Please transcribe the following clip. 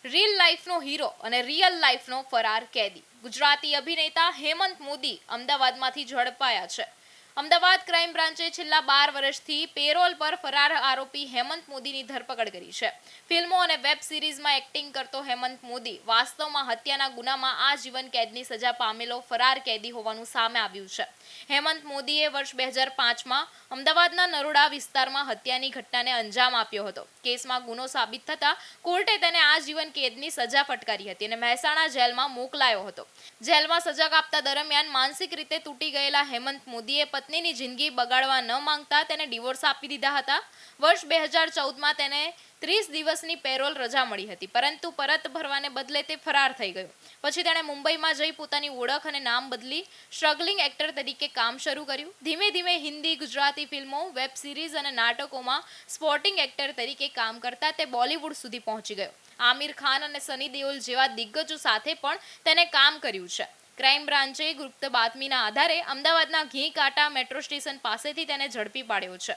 Reel લાઈફનો hero અને real લાઈફનો ફરાર કેદી. ગુજરાતી અભિનેતા હેમંત મોદી અમદાવાદમાંથી ઝડપાયા છે. અમદાવાદ ક્રાઇમ બ્રાન્ચે છેલ્લા 12 વર્ષથી પેરોલ પર ફરાર આરોપી હેમંત મોદીની ધરપકડ કરી છે. ફિલ્મો અને વેબ સિરીઝમાં એક્ટિંગ કરતો હેમંત મોદી વાસ્તવમાં હત્યાના ગુનામાં આજીવન કેદની સજા પામેલો ફરાર કેદી હોવાનું સામે આવ્યું છે. હેમંત મોદીએ વર્ષ 2005માં અમદાવાદના નરોડા વિસ્તારમાં હત્યાની ઘટનાને અંજામ આપ્યો હતો. કેસમાં ગુનો સાબિત થતા કોર્ટે તેને આજીવન કેદની સજા ફટકારી હતી અને મહેસાણા જેલમાં મોકલાયો હતો. જેલમાં સજા કાપતા દરમિયાન માનસિક રીતે તૂટી ગયેલા હેમંત મોદીએ પત્નીની જિંદગી બગાડવા ન માંગતા તેને ડિવોર્સ આપી દીધા હતા. વર્ષ 2014માં તેને 30 દિવસની પેરોલ રજા મળી હતી, પરંતુ પરત ભરવાને બદલે તે ફરાર થઈ ગયો. પછી તેણે મુંબઈમાં જઈ પોતાની ઓળખ અને નામ બદલી સ્ટ્રગલિંગ એક્ટર તરીકે કામ શરૂ કર્યું. ધીમે ધીમે હિન્દી, ગુજરાતી ફિલ્મો, વેબ સિરીઝ અને નાટકોમાં સ્પોર્ટિંગ એક્ટર તરીકે કામ કરતા તે બોલિવૂડ સુધી પહોંચી ગયો. આમિર ખાન અને સની દેઓલ જેવા દિગ્ગજો સાથે પણ તેને કામ કર્યું છે. ક્રાઇમ બ્રાન્ચે ગુપ્ત બાતમીના આધારે અમદાવાદના ઘી કાંટા મેટ્રો સ્ટેશન પાસેથી તેને ઝડપી પાડ્યો છે.